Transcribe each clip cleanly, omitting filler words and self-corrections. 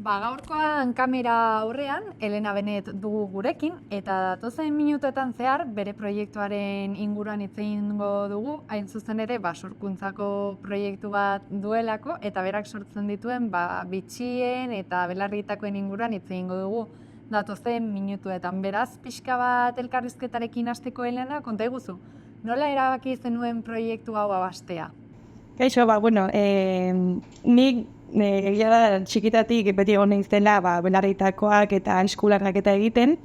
Gaurkoan kamera aurrean Elena Benet dugu gurekin eta datozen minutuetan zehar bere proiektuaren inguruan hitz egingo dugu, hain zuzen ere sorkuntzako proiektu bat duelako eta berak sortzen dituen bitxien eta belarrietakoen inguruan hitz egingo dugu datozen minutuetan. Beraz, pixka bat elkarrizketarekin hasteko Elena, konta iguzu, nola erabaki zenuen proiektu hau abastea? Kaixo, nik egia da txikitatik beti egon nintzela belarritakoak eta eskularrak eta egiten,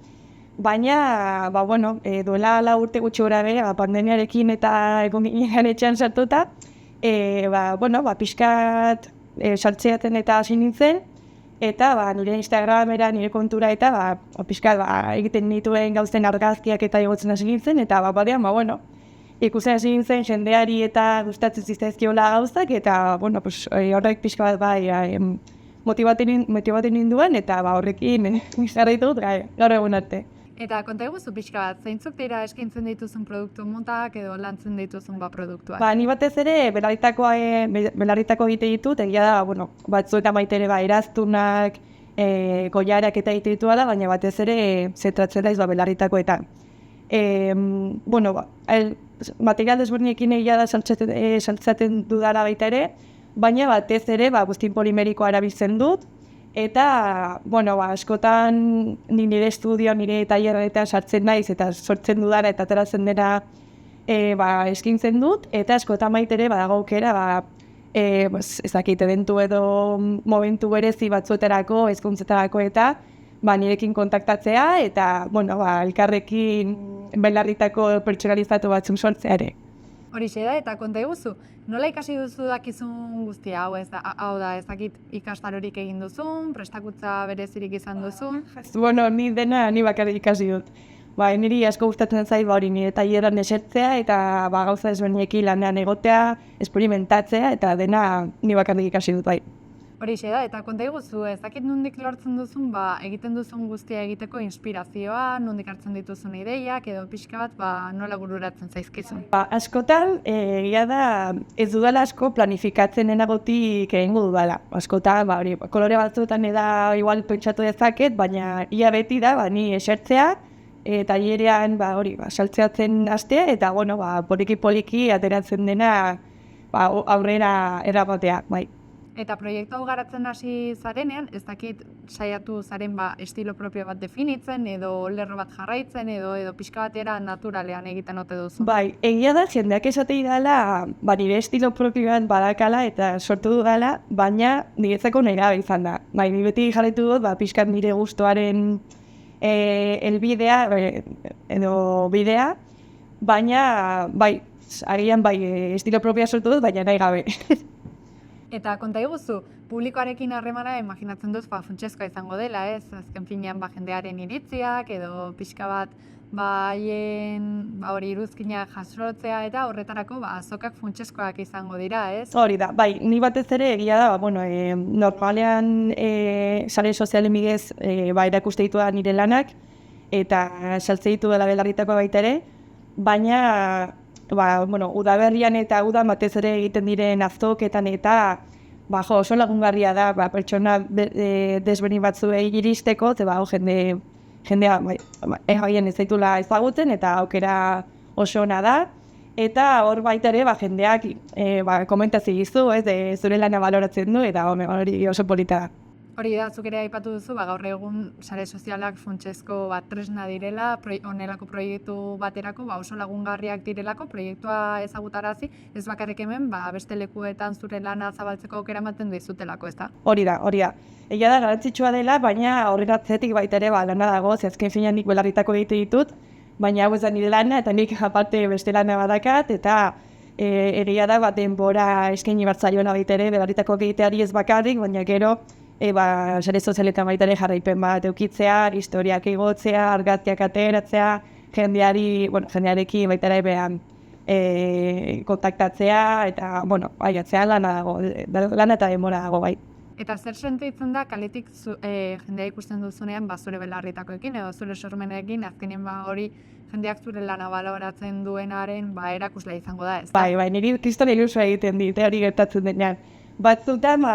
baina duela 4 urte gutxi gora bere, pandemiarekin eta egon ginen etxean sartuta, pixkat sartzeaten eta hasi nintzen, eta nire Instagramera, nire kontura eta pixkat egiten nituen gauzen argazkiak eta igotzen hasi nintzen, eta ikusten hasi nintzen jendeari eta gustatzen zitzaizkiola gauzak, eta horrek pixka bat motibatzen ninduen, eta horrekin jarraitu dut gaur egun arte. Eta konta iguzu pixka bat, zeintzuk dira eskaintzen dituzun produktu montak edo lantzen dituzun produktuak? Ni batez ere belarritako egite ditut, egia da, batzuetan baita ere eraztunak, goiarak eta egite ditua da, baina batez ere zentratzen daiz belarritakoetan. Material desberdinekin egia da saltzaten dudala baita ere, baina batez ere guztin polimerikoa erabiltzen dut, eta askotan nire estudio, nire tailerretan sartzen naiz eta sortzen dudara eta ateratzen dena eskintzen dut, eta askotan baita ere badago aukera ezakit eventu edo momentu berezi batzuetarako, hezkuntzetarako eta nirekin kontaktatzea eta elkarrekin belarritako pertsonalizatu batzuk sortzeare. Horixe da, eta konta iguzu, nola ikasi duzu dakizun guztia hau da, ezakit ikastarorik egin duzun, prestakuntza berezirik izan duzun? Ni bakarrik ikasi dut. Niri asko gustatzen zait nire taileran esertzea eta gauza ezberdinekin lanean egotea, esperimentatzea eta dena ni bakarrik ikasi dut bai. Horixe da, eta konta iguzu, ezakit nondik lortzen duzun, egiten duzun guztia egiteko inspirazioa, nondik hartzen dituzun ideiak, edo pixka bat nola bururatzen zaizkizun? Askotan, egia da, ez dudala asko planifikatzen enagotik egingo dudala. Askotan, kolore batzuetan eda igual pentsatu dezaket, baina ia beti da, ni esertzea, tailerean saltzeatzen hastea, eta poliki ateratzen dena aurrera eramatea, bai. Eta proiektu hau garatzen hasi zarenean, ez dakit saiatu zaren estilo propio bat definitzen, edo lerro bat jarraitzen, edo pixka batera naturalean egiten ote duzu? Egia da, jendeak esatei dela, nire estilo propioan badakala eta sortu dudala, baina niretzako nahi gabe izan da. Ni beti jarraitu dut, pixkat nire gustoaren elbidea, edo bidea, baina, agian estilo propioa sortu dut, baina nahi gabe. Eta konta iguzu, publikoarekin harremana imaginatzen dut funtsezkoa izango dela, ez? Azken finean jendearen iritziak edo pixka bat haien iruzkinak jasotzea eta horretarako azokak funtsezkoak izango dira, ez? Hori da, ni batez ere egia da, normalean sare sozialen bidez erakuste ditu da nire lanak eta saltze ditu dela belarritako baita ere, baina udaberrian eta udan batez ere egiten diren azoketan eta oso lagungarria da pertsona desberdin batzuei iristeko, jendea haien ez zaitula ezagutzen eta aukera oso ona da. Eta hor baita ere jendeak komentazi gizu, zure lana baloratzen du eta hori oso polita da. Hori da, zuk ere aipatu duzu, gaur egun sare sozialak funtsezko tresna direla, honelako proiektu baterako, oso lagungarriak direlako, proiektua ezagutarazi, ez bakarrik hemen, beste lekuetan zure lana zabaltzeko aukera ematen dizutelako, ez da? Hori da. Egia da, garrantzitsua dela, baina horretzetik baita ere lana dago, azken finean nik belarritako egite ditut, baina hau ez da nire lana, eta nik aparte beste lana badakat, eta egia da, denbora eskaini bartzaiona baita ere, belarritako egiteari ez bakarrik, baina gero, sare sozialetan baita ere jarraipen bat eukitzea, historiak igotzea, argazkiak ateratzea, jendearekin baita ere behan kontaktatzea, eta, atzea lana dago, lana eta denbora dago, bai. Eta zer sentitzen da kaletik jendea ikusten duzunean zure belarritakoekin edo zure sormenekin, azkenean hori jendeak zure lana baloratzen duenaren erakusle izango da, ez da? Niri kriston ilusua egiten dit, hori gertatzen denean. batzutan,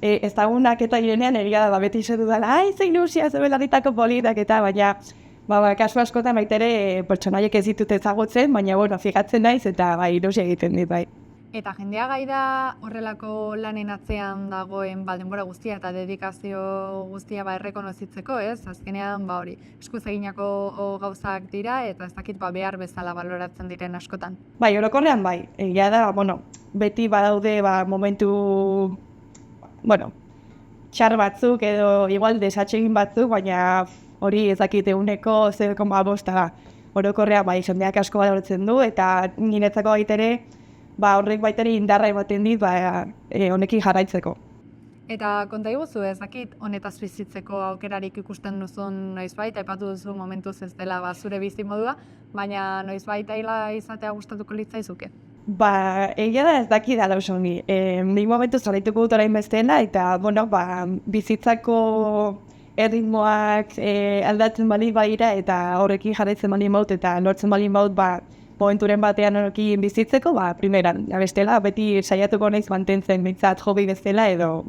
ezagunak eta direnean egia da, beti izo dudala, ai, zein ilusia, ze belarritako politak eta, baina, kasu askotan baitere pertsonaiek ez ditut ezagutzen, baina, bueno, fijatzen naiz eta ilusia egiten dit, bai. Eta jendea gai da horrelako lanen atzean dagoen denbora guztia eta dedikazio guztia errekonozitzeko, ez? Azkenean, hori, eskuz eginako gauzak dira eta ez dakit behar bezala baloratzen diren askotan. Bai, orokorrean bai. Egia da, beti badaude momentu, txar batzuk edo igual desatsegin batzuk, baina hori ez dakit eguneko 0,5 orokorrean bai, jendeak asko baloratzen du eta niretzako baitere horrek baitere indarra ematen dit honekin jarraitzeko. Eta konta iguzu, ez dakit honetaz bizitzeko aukerarik ikusten duzun noizbait, aipatu duzu momentuz ez dela zure bizi modua, baina noizbait aila izatea gustatuko litzaizuke? Egia da ez dakit dala oso ongi. Nik momentuz jarraituko dut orain bestela eta bizitzako erritmoak aldatzen bali baira eta horrekin jarraitzen bali maut eta lortzen bali maut momenturen batean horrekin bizitzeko, primeran, bestela, beti saiatuko naiz mantentzen bintzat hobi bezala edo,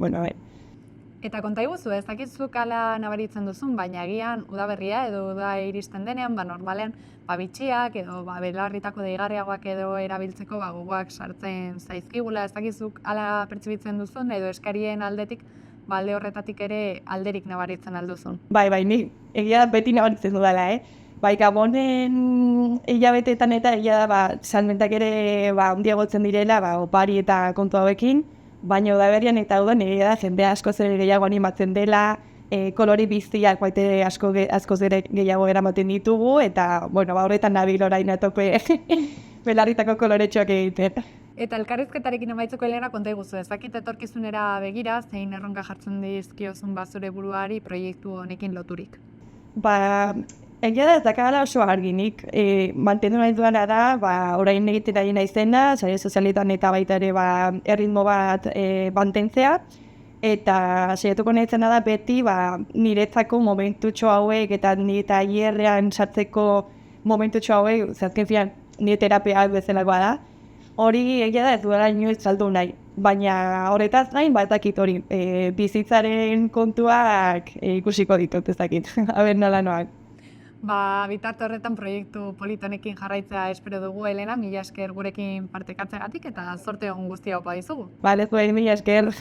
Eta konta iguzu, ez dakitzuk ala nabaritzen duzun, baina agian udaberria edo uda iristen denean, normalean, bitxiak edo belarritako deigarriagoak edo erabiltzeko gogoak sartzen zaizkigula, ez dakizuk ala pertsibitzen duzun edo eskarien aldetik, alde horretatik ere alderik nabaritzen alduzun. Bai, nik egia beti nabaritzen dudala, Gabonen hilabeteetan eta egia da, salmentak ere ondiagotzen direla, opari eta kontu hauekin, baina udaberrian eta udan egia da, jende askoz ere gehiago animatzen dela, kolori biztiak baite askoz ere gehiago eramaten ditugu, eta, horretan nabil orain atope belarritako koloretxoak egiten. Eta elkarrizketarekin amaitzeko Elena konta iguzu, ez dakit etorkizunera begira, zein erronka jartzen dizkiozun zure buruari proiektu honekin loturik? Egia da ez dakala oso arginik, mantendu nahi duana da, orain egiten ari naizena, sare sozialetan eta baita ere erritmo bat mantentzea, eta saiatuko naizena da beti niretzako momentutxo hauek eta nire tailerrean sartzeko momentutxo hauek, zazken fian nire terapia bezalakoa da, hori egia da ez duela inoiz saldu nahi, baina horretaz gain ez dakit hori, bizitzaren kontuak ikusiko ditut ez dakit, aber nola noak. Bitarte horretan proiektu politonekin jarraitzea espero dugu, Elena, mila esker gurekin partekatzeagatik eta zorte on guztia opa dizugu. Zuei mila esker.